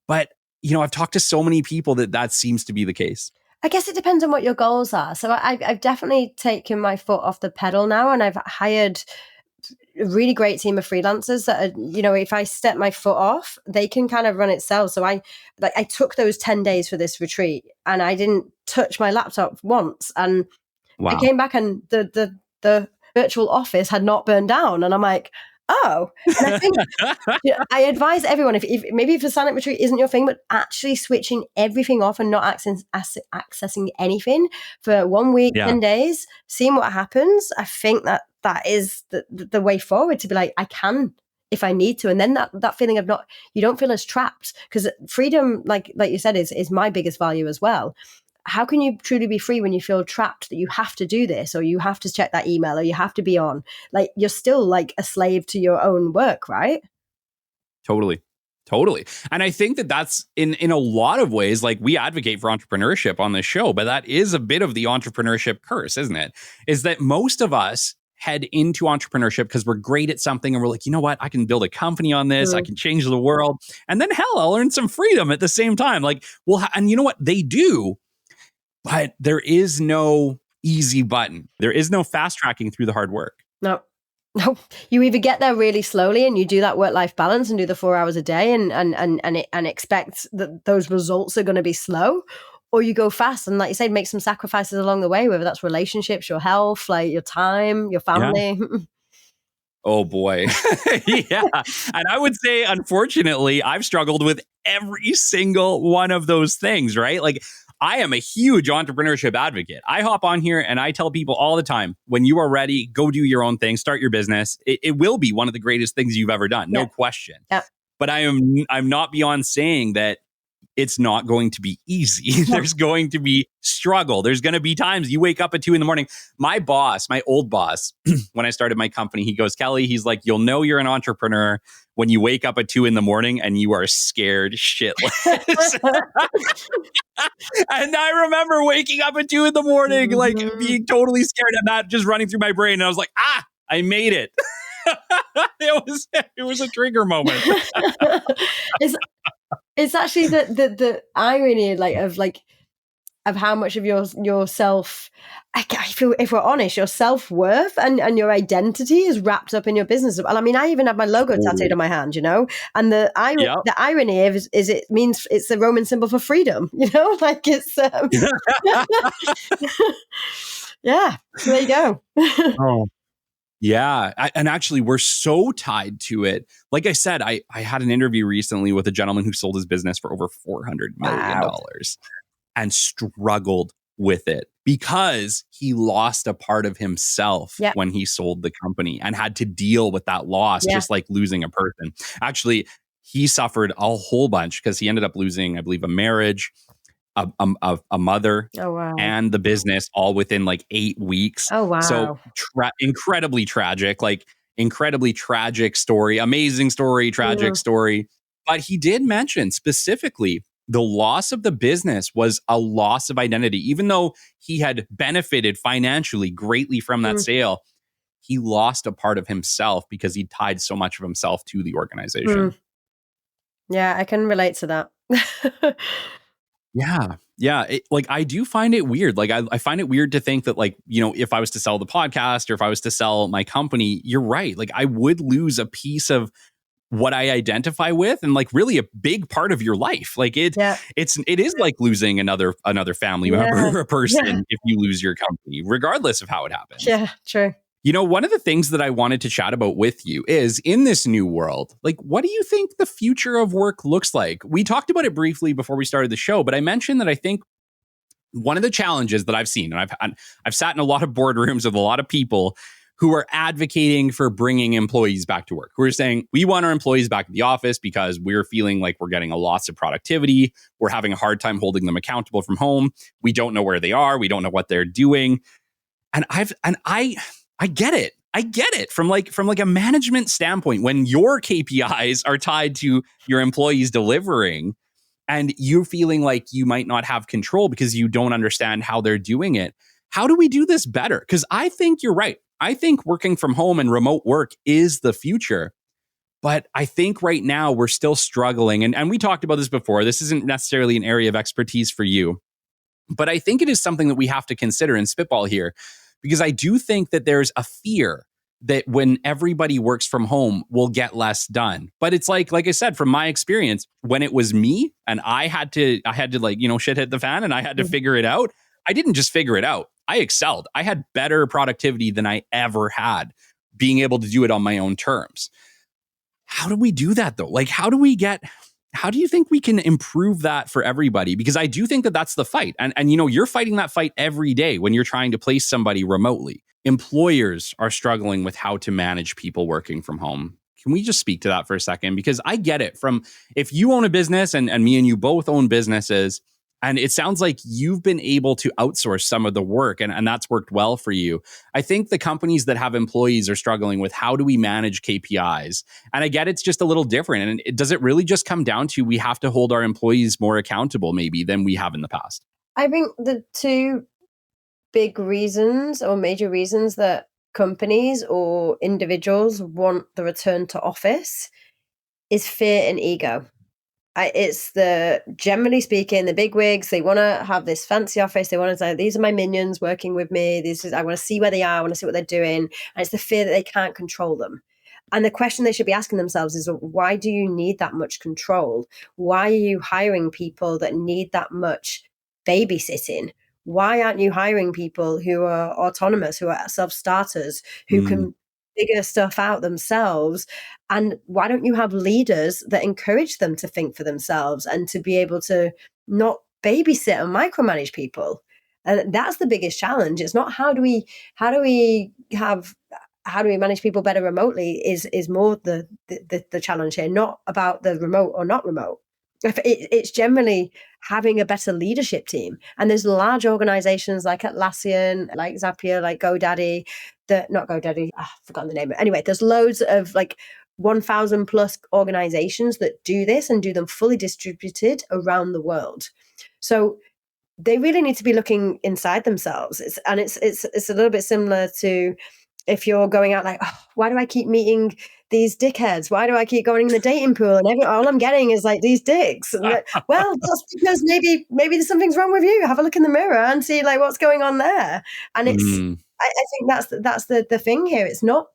But, I've talked to so many people that seems to be the case. I guess it depends on what your goals are. So I've definitely taken my foot off the pedal now, and I've hired a really great team of freelancers that are, if I step my foot off, they can kind of run itself. So I took those 10 days for this retreat and I didn't touch my laptop once. And Wow. I came back and the virtual office had not burned down. And I'm like, oh, and I think I advise everyone, if a silent retreat isn't your thing, but actually switching everything off and not accessing anything for 1 week, 10 days, seeing what happens. I think that is the way forward, to be like, I can if I need to. And then that feeling of you don't feel as trapped, because freedom, like you said, is my biggest value as well. How can you truly be free when you feel trapped that you have to do this, or you have to check that email, or you have to be on? Like, you're still like a slave to your own work, right? Totally. And I think that's in a lot of ways, like, we advocate for entrepreneurship on this show, but that is a bit of the entrepreneurship curse, isn't it? Is that most of us head into entrepreneurship because we're great at something and we're like, you know what, I can build a company on this, I can change the world. And then hell, I'll earn some freedom at the same time. Like, and you know what, they do. But there is no easy button. There is no fast tracking through the hard work. No. You either get there really slowly and you do that work-life balance and do the 4 hours a day and expect that those results are going to be slow, or you go fast and, like you said, make some sacrifices along the way, whether that's relationships, your health, like your time, your family. Yeah. Oh boy. Yeah. And I would say, unfortunately, I've struggled with every single one of those things, right? Like, I am a huge entrepreneurship advocate. I hop on here and I tell people all the time, when you are ready, go do your own thing, start your business. It will be one of the greatest things you've ever done. No question. Yeah. But I'm not beyond saying that it's not going to be easy. There's going to be struggle. There's going to be times you wake up at 2 a.m. My boss, my old boss, when I started my company, he goes, Kelly, he's like, you'll know you're an entrepreneur when you wake up at 2 a.m. and you are scared shitless. And I remember waking up at 2 a.m, like being totally scared and that just running through my brain. And I was like, I made it. It was a trigger moment. It's actually the irony of how much of your self, I feel, if we're honest, your self-worth and your identity is wrapped up in your business. I mean, I even have my logo tattooed on my hand, and the irony is it means it's the Roman symbol for freedom, like it's, yeah, so there you go. Oh. Yeah. And actually, we're so tied to it. Like I said, I had an interview recently with a gentleman who sold his business for over $400 million and struggled with it because he lost a part of himself when he sold the company and had to deal with that loss, just like losing a person. Actually, he suffered a whole bunch because he ended up losing, I believe, a marriage, a mother, and the business all within like 8 weeks. Oh, wow. So incredibly tragic story, amazing story, tragic story. But he did mention specifically the loss of the business was a loss of identity. Even though he had benefited financially greatly from that sale, he lost a part of himself because he tied so much of himself to the organization. Yeah, I can relate to that. Yeah. I do find it weird. Like, I find it weird to think that, like, if I was to sell the podcast or if I was to sell my company, you're right. Like, I would lose a piece of what I identify with and, like, really a big part of your life. Like, it is like losing another family member or a person if you lose your company, regardless of how it happens. Yeah, true. One of the things that I wanted to chat about with you is, in this new world, like, what do you think the future of work looks like? We talked about it briefly before we started the show, but I mentioned that I think one of the challenges that I've seen, and I've sat in a lot of boardrooms with a lot of people who are advocating for bringing employees back to work, who are saying, we want our employees back at the office because we're feeling like we're getting a loss of productivity. We're having a hard time holding them accountable from home. We don't know where they are. We don't know what they're doing. And I get it. I get it from a management standpoint. When your KPIs are tied to your employees delivering and you're feeling like you might not have control because you don't understand how they're doing it. How do we do this better? Because I think you're right. I think working from home and remote work is the future. But I think right now we're still struggling. And we talked about this before. This isn't necessarily an area of expertise for you. But I think it is something that we have to consider and spitball here, because I do think that there's a fear that when everybody works from home, we'll get less done. But it's like I said, from my experience, when it was me and I had to like, shit hit the fan and I had to figure it out. I didn't just figure it out. I excelled. I had better productivity than I ever had, being able to do it on my own terms. How do we do that though? Like, how do you think we can improve that for everybody? Because I do think that that's the fight. And you're fighting that fight every day when you're trying to place somebody remotely. Employers are struggling with how to manage people working from home. Can we just speak to that for a second? Because I get it from, if you own a business and me and you both own businesses, and it sounds like you've been able to outsource some of the work and that's worked well for you. I think the companies that have employees are struggling with, how do we manage KPIs? And I get it's just a little different. And does it really just come down to, we have to hold our employees more accountable maybe than we have in the past? I think the two big reasons or major reasons that companies or individuals want the return to office is fear and ego. It's generally speaking, the big wigs, they want to have this fancy office. They want to say, these are my minions working with me. I want to see where they are. I want to see what they're doing. And it's the fear that they can't control them. And the question they should be asking themselves is, why do you need that much control? Why are you hiring people that need that much babysitting? Why aren't you hiring people who are autonomous, who are self-starters, who can figure stuff out themselves? And why don't you have leaders that encourage them to think for themselves and to be able to not babysit and micromanage people? And that's the biggest challenge. It's not how do we manage people better remotely is more the challenge here, not about the remote or not remote. It's generally having a better leadership team. And there's large organizations like Atlassian, like Zapier, like GoDaddy, not GoDaddy, I've forgotten the name. Anyway, there's loads of like 1,000 plus organizations that do this and do them fully distributed around the world. So they really need to be looking inside themselves. It's a little bit similar to if you're going out like, oh, why do I keep meeting these dickheads? Why do I keep going in the dating pool? And all I'm getting is like these dicks. And well, that's because maybe there's something's wrong with you. Have a look in the mirror and see like what's going on there. And I think that's the thing here. It's not,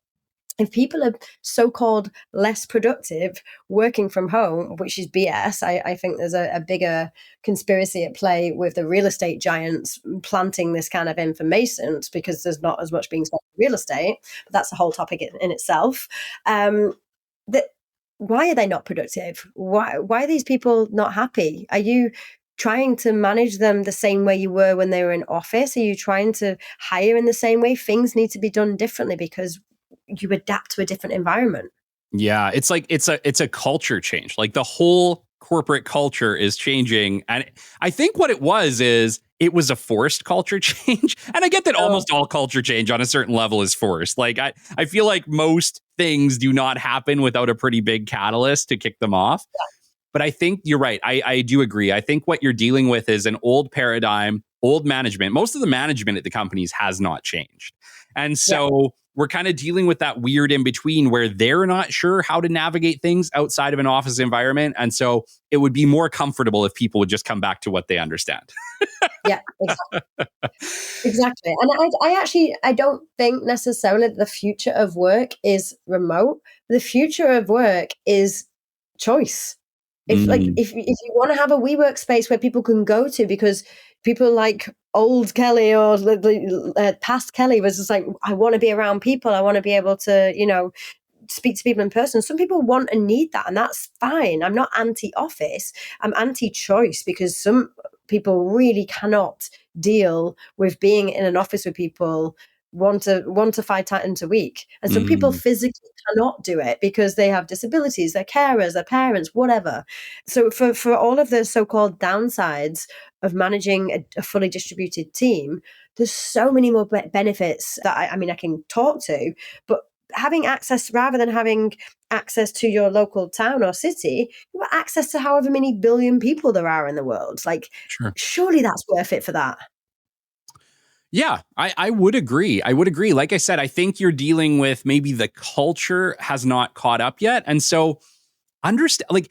if people are so-called less productive working from home, which is BS, I think there's a bigger conspiracy at play with the real estate giants planting this kind of information, because there's not as much being spent on real estate. But that's a whole topic in itself. Why are they not productive? Why are these people not happy? Are you trying to manage them the same way you were when they were in office? Are you trying to hire in the same way? Things need to be done differently because you adapt to a different environment. Yeah, it's like it's a culture change. Like the whole corporate culture is changing. And I think what it was a forced culture change. And I get that almost all culture change on a certain level is forced. Like I feel like most things do not happen without a pretty big catalyst to kick them off. Yeah. But I think you're right. I do agree. I think what you're dealing with is an old paradigm, old management. Most of the management at the companies has not changed. And so we're kind of dealing with that weird in between where they're not sure how to navigate things outside of an office environment. And so it would be more comfortable if people would just come back to what they understand. Yeah, exactly. And I don't think necessarily that the future of work is remote. The future of work is choice. If you want to have a WeWork space where people can go to, because people like old Kelly or past Kelly was just like, I want to be around people. I want to be able to, speak to people in person. Some people want and need that, and that's fine. I'm not anti-office. I'm anti-choice, because some people really cannot deal with being in an office with people 1 to 5 times a week. And some people physically cannot do it because they have disabilities, they're carers, they're parents, whatever. So for all of the so-called downsides of managing a fully distributed team, there's so many more benefits that I can talk to, but having access, rather than having access to your local town or city, you have access to however many billion people there are in the world. Like, surely that's worth it for that. Yeah, I would agree. I would agree. Like I said, I think you're dealing with maybe the culture has not caught up yet. And so understand, like,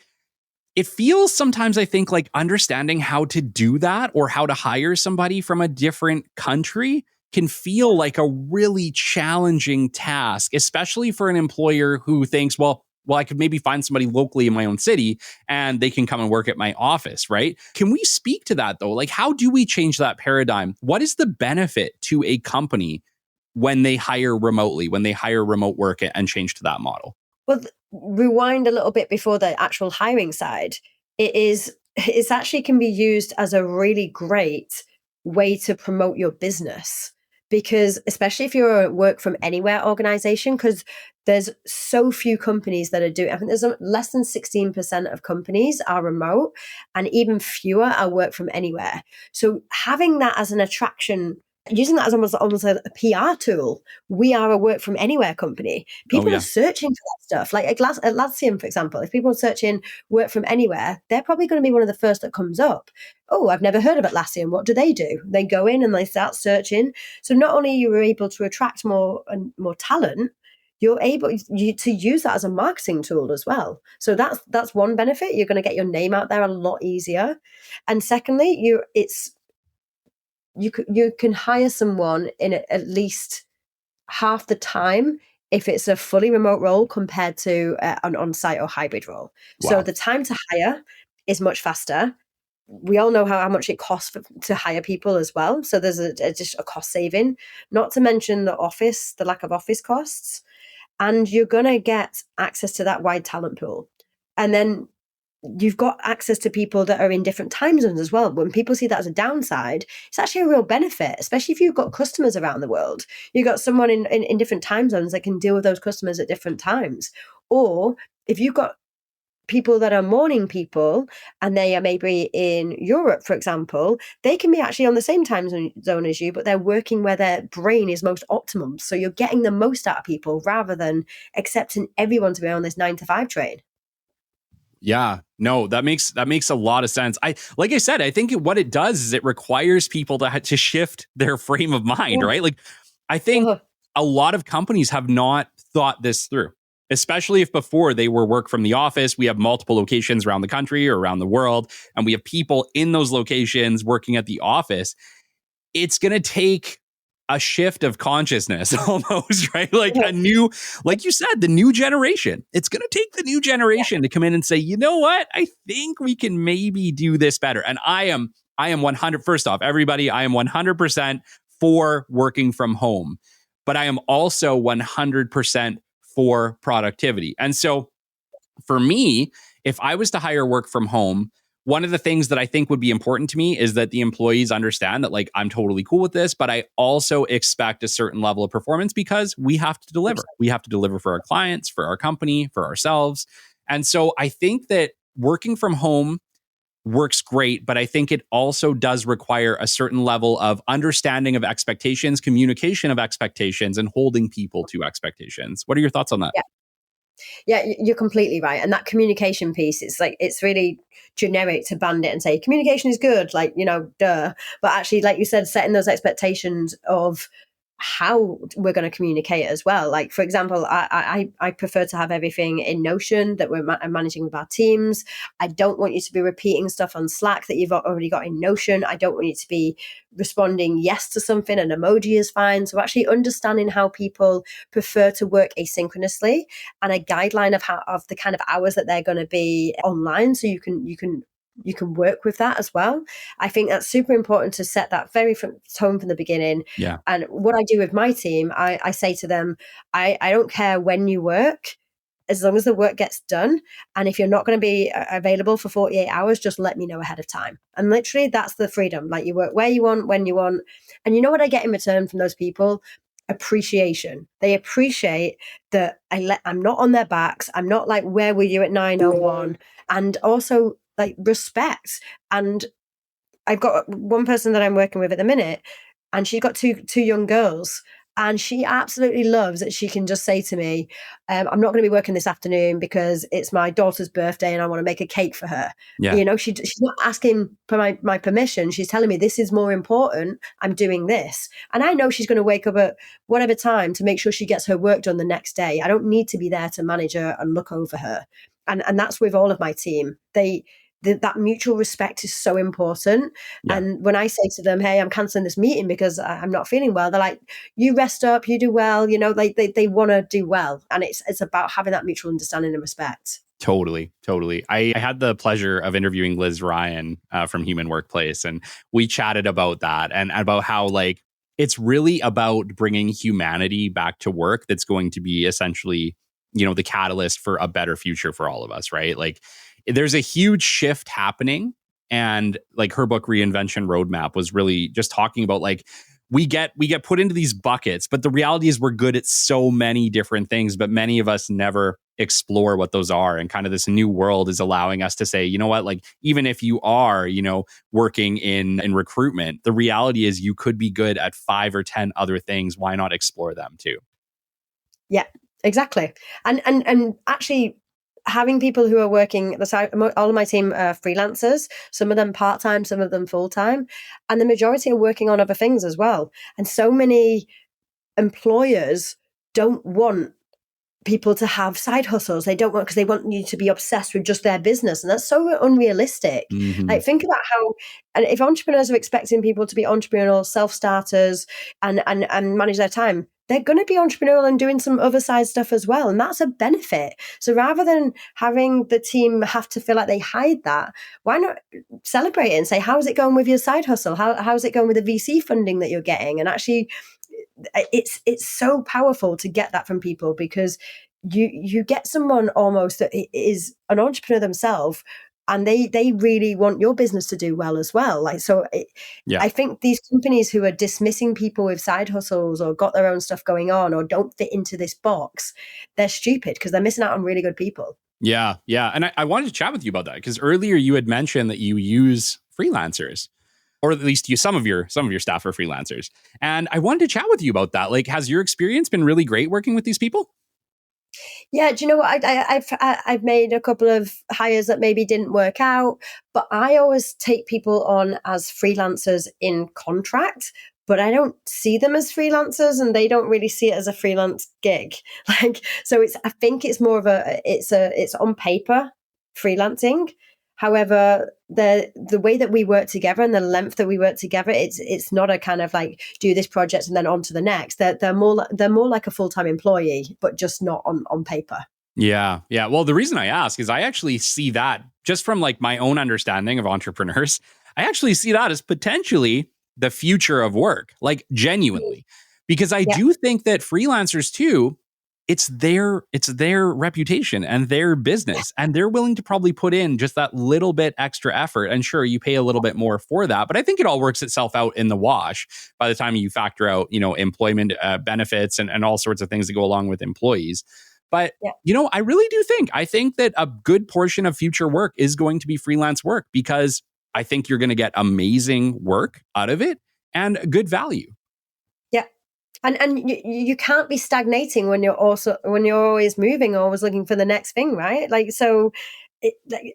it feels sometimes, I think, like understanding how to do that or how to hire somebody from a different country can feel like a really challenging task, especially for an employer who thinks, well, I could maybe find somebody locally in my own city and they can come and work at my office, right? Can we speak to that though? Like, how do we change that paradigm? What is the benefit to a company when they hire remotely, when they hire remote work and change to that model? Well, rewind a little bit before the actual hiring side. It's actually can be used as a really great way to promote your business, because especially if you're a work from anywhere organization, because there's so few companies that are doing, I think there's less than 16% of companies are remote, and even fewer are work from anywhere. So having that as an attraction, using that as almost a PR tool. We are a work from anywhere company. Oh, People are yeah. searching for that stuff. Like at Atlassian, for example, if people are searching work from anywhere, they're probably going to be one of the first that comes up. Oh, I've never heard of Atlassian. What do? They go in and they start searching. So not only are you able to attract more and more talent, you're able to use that as a marketing tool as well. So that's one benefit. You're going to get your name out there a lot easier. And secondly, you can hire someone in at least half the time if it's a fully remote role compared to an on-site or hybrid role. So Wow. the time to hire is much faster. We all know how much it costs to hire people as well. So there's just a cost saving, not to mention the lack of office costs. And you're going to get access to that wide talent pool. And then you've got access to people that are in different time zones as well. When people see that as a downside, it's actually a real benefit, especially if you've got customers around the world. You've got someone in different time zones that can deal with those customers at different times. Or if you've got people that are morning people and they are maybe in Europe, for example, they can be actually on the same time zone as you, but they're working where their brain is most optimum. So you're getting the most out of people rather than accepting everyone to be on this 9 to 5 train. Yeah, no, that makes a lot of sense. Like I said, I think what it does is it requires people to shift their frame of mind, Yeah. right? Like, I think a lot of companies have not thought this through, especially if before they were work from the office. We have multiple locations around the country or around the world, and we have people in those locations working at the office. It's going to take a shift of consciousness almost, right? Like a new, like you said, the new generation. It's going to take the new generation to come in and say, you know what? I think we can maybe do this better. And I am 100, first off, everybody, I am 100% for working from home, but I am also 100% for productivity. And so for me, if I was to hire work from home, one of the things that I think would be important to me is that the employees understand that, like, I'm totally cool with this, but I also expect a certain level of performance because we have to deliver. We have to deliver for our clients, for our company, for ourselves. And so I think that working from home works great, but I think it also does require a certain level of understanding of expectations, communication of expectations, and holding people to expectations. What are your thoughts on that? Yeah, you're completely right. And that communication piece, it's really generic to band it and say communication is good, like, duh. But actually, like you said, setting those expectations of how we're going to communicate as well. Like, for example, I prefer to have everything in Notion that we're managing with our teams. I don't want you to be repeating stuff on Slack that you've already got in Notion. I don't want you to be responding yes to something. An emoji is fine. So actually understanding how people prefer to work asynchronously and a guideline of the kind of hours that they're going to be online, so you can work with that as well. I think that's super important to set that very tone from the beginning. Yeah. And what I do with my team, I say to them, I don't care when you work, as long as the work gets done. And if you're not going to be available for 48 hours, just let me know ahead of time. And literally, that's the freedom. Like, you work where you want, when you want. And you know what I get in return from those people? Appreciation. They appreciate that I'm not on their backs. I'm not like, where were you at 9:01? And also, like, respect. And I've got one person that I'm working with at the minute, and she's got two young girls, And she absolutely loves that she can just say to me, I'm not going to be working this afternoon because it's my daughter's birthday and I want to make a cake for her. Yeah. You know, she's not asking for my permission. She's telling me this is more important. I'm doing this. And I know she's going to wake up at whatever time to make sure she gets her work done the next day. I don't need to be there to manage her and look over her. And that's with all of my team. That mutual respect is so important. Yeah. And when I say to them, hey, I'm canceling this meeting because I'm not feeling well, they're like, you rest up, you do well, you know, they want to do well. And it's about having that mutual understanding and respect. Totally. I had the pleasure of interviewing Liz Ryan from Human Workplace, and we chatted about that and about how like it's really about bringing humanity back to work that's going to be essentially, you know, the catalyst for a better future for all of us, right? Like there's a huge shift happening, and like her book Reinvention Roadmap was really just talking about like we get put into these buckets, but the reality is we're good at so many different things, but many of us never explore what those are. And kind of this new world is allowing us to say, you know what, like even if you are, you know, working in recruitment, the reality is you could be good at 5 or 10 other things. Why not explore them too? Yeah, exactly. And actually having people who are working the side, all of my team are freelancers, some of them part-time, some of them full-time, and the majority are working on other things as well. And so many employers don't want people to have side hustles. They don't want, because they want you to be obsessed with just their business. And that's so unrealistic. Mm-hmm. Like think about how, and if entrepreneurs are expecting people to be entrepreneurial self-starters and manage their time, they're going to be entrepreneurial and doing some other side stuff as well. And that's a benefit. So rather than having the team have to feel like they hide that, why not celebrate it and say, how's it going with your side hustle? How's it going with the VC funding that you're getting? And actually, it's so powerful to get that from people, because you get someone almost that is an entrepreneur themselves, and they really want your business to do well as well. Like, so I think these companies who are dismissing people with side hustles or got their own stuff going on or don't fit into this box, they're stupid, because they're missing out on really good people. Yeah. And I wanted to chat with you about that, because earlier you had mentioned that you use freelancers, or at least some of your staff are freelancers. And I wanted to chat with you about that. Like, has your experience been really great working with these people? Yeah, do you know what? I've made a couple of hires that maybe didn't work out, but I always take people on as freelancers in contract, but I don't see them as freelancers, and they don't really see it as a freelance gig. Like, so I think it's more of it's on paper freelancing. However, the way that we work together and the length that we work together, it's not a kind of like do this project and then on to the next. They're more like a full-time employee, but just not on paper. Yeah. Well, the reason I ask is I actually see that just from like my own understanding of entrepreneurs. I actually see that as potentially the future of work, like genuinely, because I do think that freelancers too, it's their reputation and their business, and they're willing to probably put in just that little bit extra effort. And sure, you pay a little bit more for that, but I think it all works itself out in the wash by the time you factor out, you know, employment benefits and all sorts of things that go along with employees. But, you know, I think that a good portion of future work is going to be freelance work, because I think you're going to get amazing work out of it and good value. And you can't be stagnating when you're always moving, always looking for the next thing, right? Like, so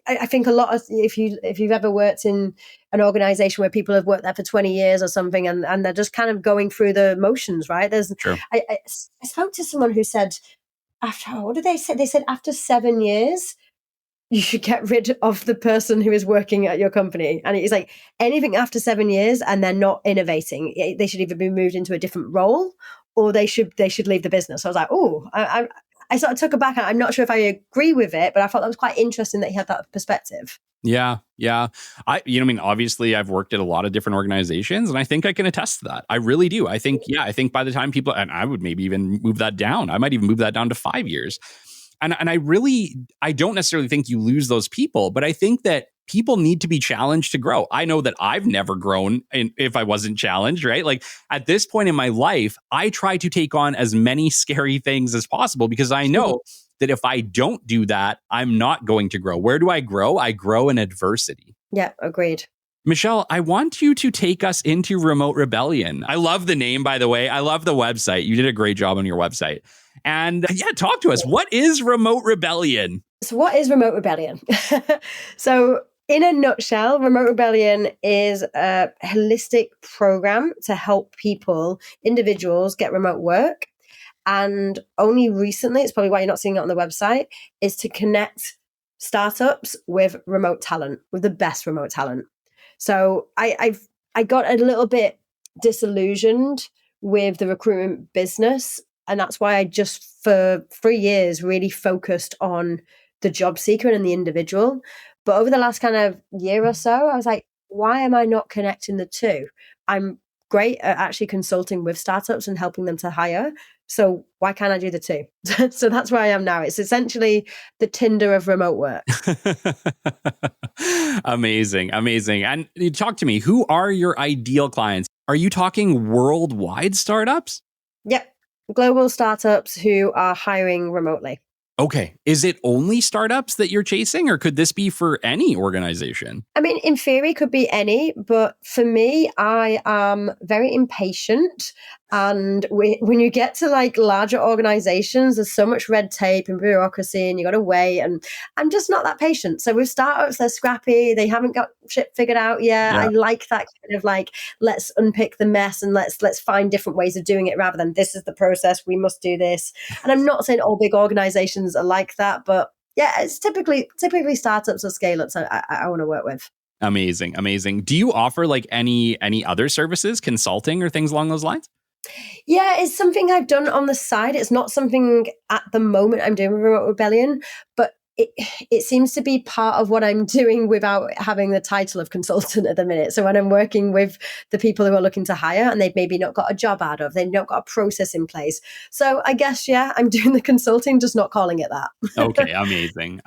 I think a lot of, if you've ever worked in an organization where people have worked there for 20 years or something, and they're just kind of going through the motions, right? Sure. I spoke to someone who said, what did they say? They said after 7 years, you should get rid of the person who is working at your company. And it's like anything after 7 years and they're not innovating, they should either be moved into a different role, or they should leave the business. So I was like, oh, I sort of took it back. I'm not sure if I agree with it, but I thought that was quite interesting that he had that perspective. Yeah. I mean, obviously I've worked at a lot of different organizations, and I think I can attest to that. I really do. I think by the time people, and I would maybe even move that down, I might even move that down to 5 years. And I don't necessarily think you lose those people, but I think that people need to be challenged to grow. I know that I've never grown if I wasn't challenged, right? Like at this point in my life, I try to take on as many scary things as possible, because I know that if I don't do that, I'm not going to grow. Where do I grow? I grow in adversity. Yeah, agreed. Michelle, I want you to take us into Remote Rebellion. I love the name, by the way. I love the website. You did a great job on your website. And talk to us. What is Remote Rebellion? So what is Remote Rebellion? So in a nutshell, Remote Rebellion is a holistic program to help individuals get remote work. And only recently, it's probably why you're not seeing it on the website, is to connect startups with remote talent, with the best remote talent. So I got a little bit disillusioned with the recruitment business. And that's why I just, for 3 years, really focused on the job seeker and the individual. But over the last kind of year or so, I was like, why am I not connecting the two? I'm great at actually consulting with startups and helping them to hire. So why can't I do the two? So that's where I am now. It's essentially the Tinder of remote work. Amazing. And you talk to me, who are your ideal clients? Are you talking worldwide startups? Yep. Global startups who are hiring remotely. Okay. Is it only startups that you're chasing, or could this be for any organization? I mean, in theory, could be any, but for me, I am very impatient. And when you get to like larger organizations, there's so much red tape and bureaucracy, and you got to wait. And I'm just not that patient. So with startups, they're scrappy. They haven't got shit figured out yet. Yeah. I like that kind of like, let's unpick the mess and let's find different ways of doing it rather than this is the process. We must do this. And I'm not saying all big organizations are like that, but yeah, it's typically startups or scale-ups I want to work with. Amazing. Do you offer like any other services, consulting or things along those lines? Yeah, it's something I've done on the side. It's not something at the moment I'm doing with Remote Rebellion, but it seems to be part of what I'm doing without having the title of consultant at the minute. So when I'm working with the people who are looking to hire and they've maybe not got a job out of, they've not got a process in place. So I guess, yeah, I'm doing the consulting, just not calling it that. Okay, amazing.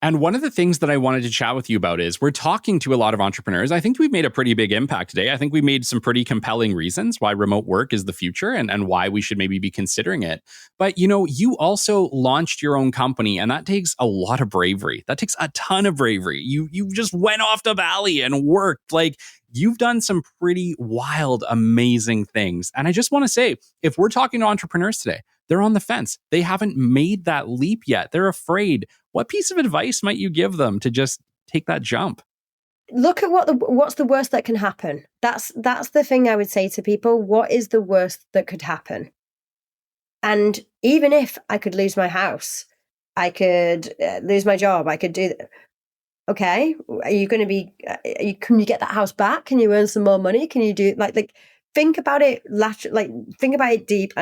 And one of the things that I wanted to chat with you about is we're talking to a lot of entrepreneurs. I think we've made a pretty big impact today. I think we made some pretty compelling reasons why remote work is the future and why we should maybe be considering it. But, you also launched your own company, and that takes a lot of bravery. That takes a ton of bravery. You just went off the valley and worked. Like, you've done some pretty wild, amazing things. And I just want to say, if we're talking to entrepreneurs today, they're on the fence. They haven't made that leap yet. They're afraid. What piece of advice might you give them to just take that jump? Look at what's the worst that can happen. That's the thing I would say to people. What is the worst that could happen? And even if I could lose my house, I could lose my job, I could do that. Okay, are you going to be? Can you get that house back? Can you earn some more money? Can you do like think about it? Think about it deep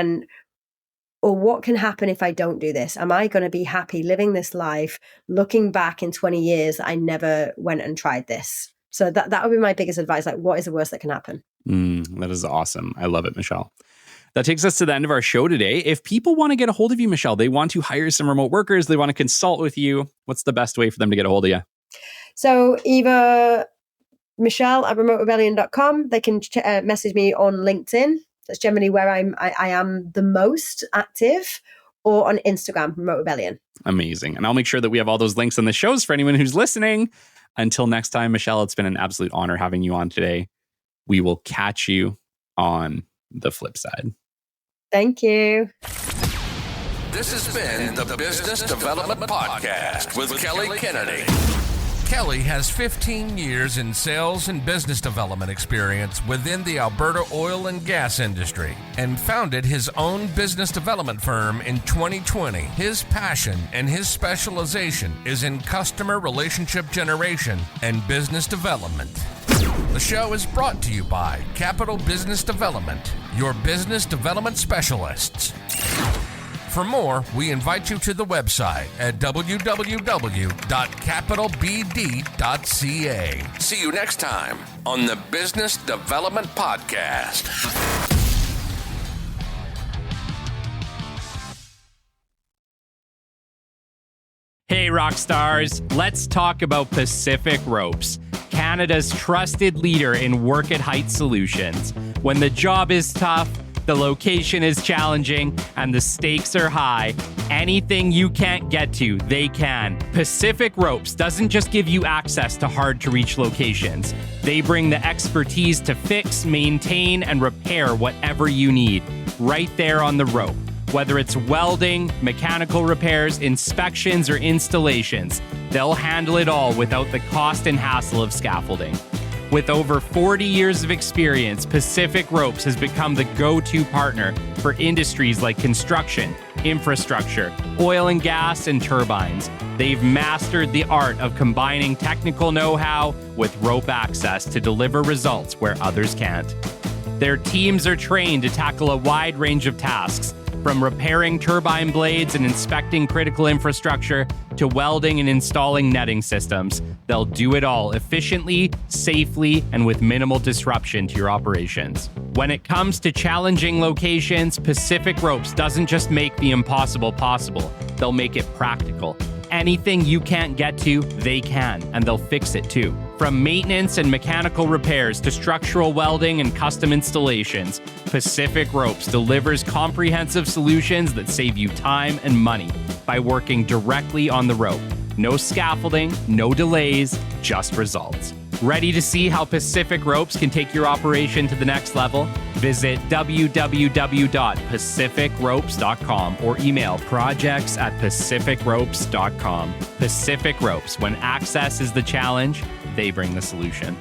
or what can happen if I don't do this? Am I going to be happy living this life, looking back in 20 years that I never went and tried this? So that would be my biggest advice. Like, what is the worst that can happen? That is awesome. I love it, Michelle. That takes us to the end of our show today. If people want to get a hold of you, Michelle, they want to hire some remote workers, they want to consult with you, what's the best way for them to get a hold of you? So either Michelle at remoterebellion.com, they can message me on LinkedIn. That's generally where I am the most active, or on Instagram, Remote Rebellion. Amazing. And I'll make sure that we have all those links in the shows for anyone who's listening. Until next time, Michelle, it's been an absolute honor having you on today. We will catch you on the flip side. Thank you. This has been the Business Development Podcast with Kelly Kennedy. Kelly has 15 years in sales and business development experience within the Alberta oil and gas industry and founded his own business development firm in 2020. His passion and his specialization is in customer relationship generation and business development. The show is brought to you by Capital Business Development, your business development specialists. For more, we invite you to the website at www.capitalbd.ca. See you next time on the Business Development Podcast. Hey, rock stars, let's talk about Pacific Ropes, Canada's trusted leader in work at height solutions. When the job is tough, the location is challenging, and the stakes are high, anything you can't get to, they can. Pacific Ropes doesn't just give you access to hard-to-reach locations. They bring the expertise to fix, maintain, and repair whatever you need, right there on the rope. Whether it's welding, mechanical repairs, inspections, or installations, they'll handle it all without the cost and hassle of scaffolding. With over 40 years of experience, Pacific Ropes has become the go-to partner for industries like construction, infrastructure, oil and gas, and turbines. They've mastered the art of combining technical know-how with rope access to deliver results where others can't. Their teams are trained to tackle a wide range of tasks, from repairing turbine blades and inspecting critical infrastructure to welding and installing netting systems. They'll do it all efficiently, safely, and with minimal disruption to your operations. When it comes to challenging locations, Pacific Ropes doesn't just make the impossible possible, they'll make it practical. Anything you can't get to, they can, and they'll fix it too. From maintenance and mechanical repairs to structural welding and custom installations, Pacific Ropes delivers comprehensive solutions that save you time and money by working directly on the rope. No scaffolding, no delays, just results. Ready to see how Pacific Ropes can take your operation to the next level? Visit www.pacificropes.com or email projects@pacificropes.com. Pacific Ropes, when access is the challenge, they bring the solution.